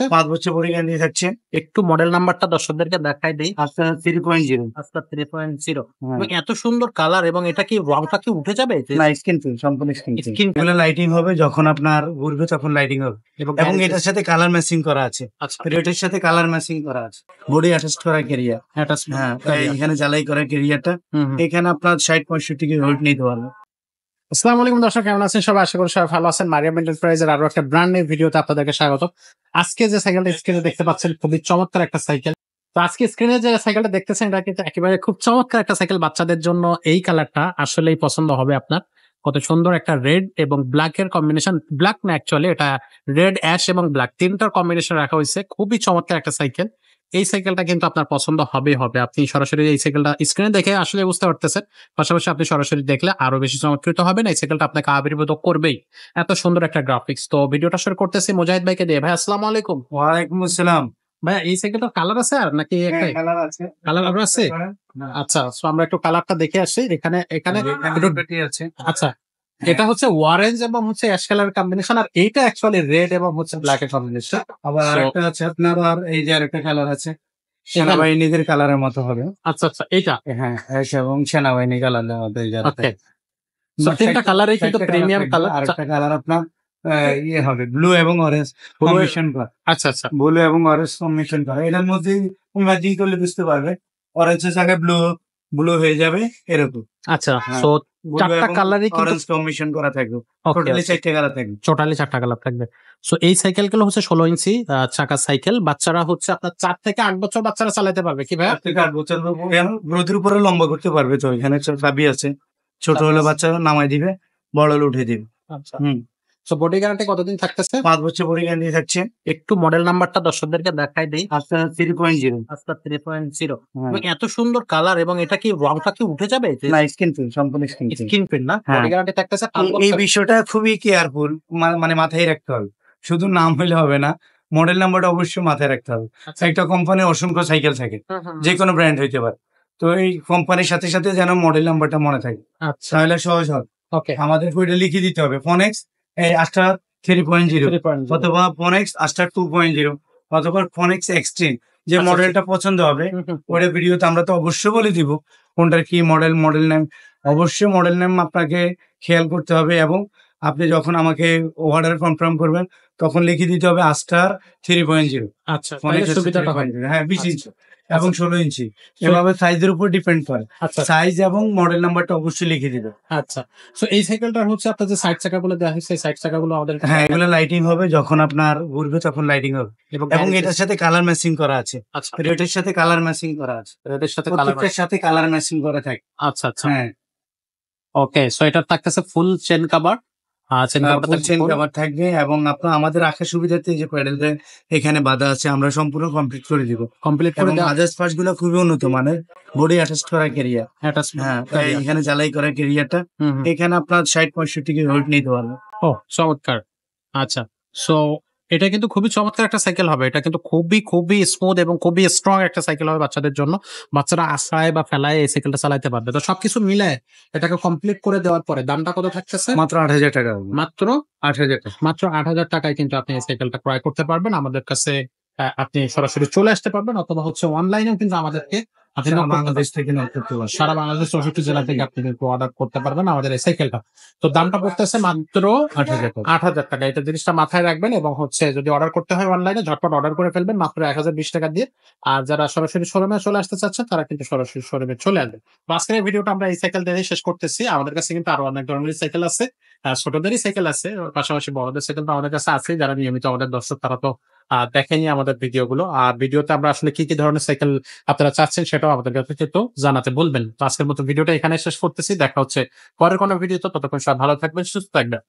থাকছে? 5 বছর পরে গ্যারান্টি থাকছে। একটু মডেল নাম্বারটা দর্শকদেরকে দেখাই দেই। আস্তা 3.0। আস্তা 3.0 হ্যাঁ। এবং এত সুন্দর কালার এবং এটা কি রংটা কি উঠে যাবে? না, স্ক্রিন প্রিন্ট, সম্পূর্ণ স্ক্রিন প্রিন্ট। স্ক্রিন এগুলো লাইটিং হবে, যখন আপনার ঘুরবে তখন লাইটিং হবে এবং এটার সাথে কালার ম্যাচিং করা আছে। আচ্ছা, রেটের সাথে কালার ম্যাচিং করা আছে। বডি অ্যাটাচ করা ক্যারিয়ার। হ্যাঁ, এখানে জ্বালাই করা ক্যারিয়ারটা। এখানে আপনার 60-65 কি ভোল্ট নিতে পারবে। আসসালামু আলাইকুম দর্শক, কেমন আছেন সবাই? আশা করি সবাই ভালো আছেন। মারিয়াম এন্টারপ্রাইজের আরো একটা ব্র্যান্ড নিউ ভিডিওতে আপনাদেরকে স্বাগত। আজকে যে সাইকেলটা স্ক্রিনে দেখতে পাচ্ছেন খুবই চমৎকার একটা সাইকেল। তো আজকে স্ক্রিনে যে সাইকেলটা দেখতেছেন এটা কিন্তু একেবারে খুব চমৎকার একটা সাইকেল। বাচ্চাদের জন্য এই কালারটা আসলেই পছন্দ হবে আপনার। কত সুন্দর একটা রেড এবং ব্ল্যাক এর কম্বিনেশন, ব্ল্যাক না অ্যাকচুয়ালি এটা রেড, অ্যাশ এবং ব্ল্যাক তিনটার কম্বিনেশন রাখা হয়েছে। খুবই চমৎকার একটা সাইকেল। এই সাইকেলটা কিন্তু আপনার পছন্দ হবে। আপনি সরাসরি এই সাইকেলটা স্ক্রিনে দেখে আসলে বুঝতে পারতেছেন। পাশাপাশি আপনি সরাসরি দেখলে আরো বেশি চমৎকৃত হবেন। এই সাইকেলটা আপনাকে আবির্ভূত করবেই। এত সুন্দর একটা গ্রাফিক্স। তো ভিডিওটা শুরু করতেছি মুজাহিদ ভাইকে দিয়ে। ভাই আসসালামু আলাইকুম। ওয়ালাইকুম আসসালাম। ভাই এই সাইকেলটার কালার আছে আর নাকি একটাই? কালার আছে। কালার আবার আছে? আচ্ছা, সো আমরা একটু কালারটা দেখে আসি। এখানে আছে। আচ্ছা, এটা হচ্ছে অরেঞ্জ এবং হচ্ছে অ্যাশ কালার কম্বিনেশন, আর এইটা অ্যাকচুয়ালি রেড এবং হচ্ছে ব্ল্যাক এর কম্বিনেশন। আবার আরেকটা আছে আপনার, আর এই যে আরেকটা কালার আছে, সেনাবাহিনীদের কালারের মতো হবে। আচ্ছা, এইটা হ্যাঁ, এবং সেনাবাহিনী কালারের মতো। ওকে। সো তিনটা কালারই কিন্তু প্রিমিয়াম কালার। আরেকটা কালার আপনার ইয়ে হবে ব্লু এবং অরেঞ্জ কম্বিনেশন করা। আচ্ছা, ব্লু এবং অরেঞ্জ কম্বিনেশন করা। এটার মধ্যে ম্যাচিং করলে বুঝতে পারবে, অরেঞ্জের জায়গায় ব্লু ব্লু হয়ে যাবে এরকম। আচ্ছা, সো চারটা কালারই কিন্তু অরেঞ্জ কম্বিনেশন করা থাকবে। টোটালি 4টা কালার থাকবে। টোটালি 4টা কালার থাকবে। সো এই সাইকেলগুলো হচ্ছে 16 ইঞ্চি চাকা সাইকেল। বাচ্চারা হচ্ছে আপনার 4 থেকে 8 বছর বাচ্চারা চালাতে পারবে কি ভাই? 4 থেকে 8 বছর রোদের উপরে লম্বা করতে পারবে। তো এখানে চাবি আছে, ছোট হলে বাচ্চা নামাই দিবে, বড় হলে উঠে দিবে। আচ্ছা, সো বডি গ্যারান্টি কতদিন থাকতেছে? 5 বছর পরে গ্যারান্টি থাকছে। একটু মডেল নাম্বারটা দর্শকদেরকে দেখাই দেই। আস্তা 3.0। আস্তা 3.0 এবং এত সুন্দর কালার এবং এটা কি রংটা কি উঠে যাবে? না, স্ক্রিন প্রিন্ট, সম্পূর্ণ স্ক্রিন প্রিন্ট। স্ক্রিন প্রিন্ট না, বডি গ্যারান্টি থাকতেছে 5 বছর। এই বিষয়টা খুবই কেয়ারফুল, মানে মাথায় রাখতে হবে। শুধু নাম হলে হবে না, মডেল নাম্বারটা অবশ্যই মাথায় রাখতে হবে। একটা কোম্পানির অসংখ্য সাইকেল থাকে, যে কোনো ব্র্যান্ড হইতে পারে। তো এই কোম্পানির সাথে সাথে যেন মডেল নাম্বারটা মনে থাকে, তাহলে সহজ হবে। ওকে, আমাদের বইটা লিখে দিতে হবে ফোনেক্স এই আস্টার 3.0 অথবা ফোনেক্স আস্টার 2.0 অথবা ফোনেক্স এক্সট্রিম। যে মডেলটা পছন্দ হবে ওটা ভিডিওতে আমরা তো অবশ্যই বলে দিব কোনটার কি মডেল, মডেল নেম। অবশ্যই মডেল নেম আপনাকে খেয়াল করতে হবে, এবং আপনি যখন আমাকে অর্ডার কনফার্ম করবেন তখন লিখে দিতে হবে আস্টার 3.0। আচ্ছা, তাহলে সুবিধাটা হয়। হ্যাঁ, 20 ইঞ্চি এবং 16 ইঞ্চি, এভাবে সাইজের উপর ডিপেন্ড করে। সাইজ এবং মডেল নাম্বারটা অবশ্যই লিখে দিবে। আচ্ছা, সো এই সাইকেলটার হচ্ছে আপনার যে সাইড চাকাগুলো দেওয়া হয়েছে, সাইড চাকাগুলো আমাদের হ্যাঁ, এগুলো লাইটিং হবে, যখন আপনার ঘুরবে তখন লাইটিং হবে এবং এটার সাথে কালার ম্যাচিং করা আছে। আচ্ছা, রেটের সাথে কালার ম্যাচিং করা আছে। রেডের সাথে প্রত্যেকটার সাথে কালার ম্যাচিং করা থাকে। আচ্ছা, হ্যাঁ, ওকে। সো এটা থাকতেছে ফুল চেন কভার। চেন কভার থাকবে, এবং আপনার আমাদের রাখার সুবিধাতে যে প্যাডেলটা এখানে বাঁধা আছে আমরা সম্পূর্ণ কমপ্লিট করে দিব। কমপ্লিট করে দেওয়া। আদার্স পার্টস গুলো খুবই উন্নত মানের, বডি অ্যাটাচ করা ক্যারিয়ার। হ্যাঁ, এখানে জ্বালাই করা ক্যারিয়ারটা। এখানে আপনার 60-65 কি ভোল্ট নিতে পারবে। ও চমৎকার। আচ্ছা, সো এটা কিন্তু খুবই চমৎকার একটা সাইকেল হবে। এটা কিন্তু খুবই স্মুথ এবং খুবই স্ট্রং একটা সাইকেল হবে বাচ্চাদের জন্য। বাচ্চারা আশায় বা ফেলায় এই সাইকেলটা চালাতে পারবে। তো সবকিছু মিলে এটাকে কমপ্লিট করে দেওয়ার পরে দামটা কত থাকতেছে? মাত্র 8,000 টাকা। মাত্র 8,000 টাকা। মাত্র 8,000 টাকায় কিন্তু আপনি এই সাইকেলটা ক্রয় করতে পারবেন আমাদের কাছে। আপনি সরাসরি চলে আসতে পারবেন, অথবা হচ্ছে অনলাইনেও কিন্তু আমাদেরকে বাংলাদেশ থেকে নক করতে পারবেন। সারা বাংলাদেশ 64 জেলা থেকে আপনি কিন্তু অর্ডার করতে পারবেন আমাদের এই সাইকেলটা। তো দামটা পড়তেছে মাত্র 8,000 টাকা। এটা জিনিসটা মাথায় রাখবেন, এবং হচ্ছে যদি অর্ডার করতে হয় অনলাইনে ঝটপট অর্ডার করে ফেলবেন মাত্র 1,020 টাকা দিয়ে। আর যারা সরাসরি শোরুমে চলে আসতে চাচ্ছেন তারা কিন্তু সরাসরি শোরুমে চলে আসবে। আজকের এই ভিডিওটা আমরা এই সাইকেল দিয়ে শেষ করতেছি। আমাদের কাছে কিন্তু আরো অনেক ধরনের সাইকেল আছে, ছোটদেরই সাইকেল আছে, পাশাপাশি বড়দের সাইকেল তো আমাদের কাছে আছে। যারা নিয়মিত আমাদের দর্শক তারা তো দেখেনি আমাদের ভিডিও গুলো। আর ভিডিওতে আমরা আসলে কি ধরনের সাইকেল আপনারা চাচ্ছেন সেটাও আমাদের কাছে কিন্তু জানাতে বলবেন। তো আজকের মতো ভিডিওটা এখানে শেষ করতেছি। দেখা হচ্ছে পরের কোনো ভিডিওতে। ততক্ষণ সব ভালো থাকবেন, সুস্থ থাকবেন।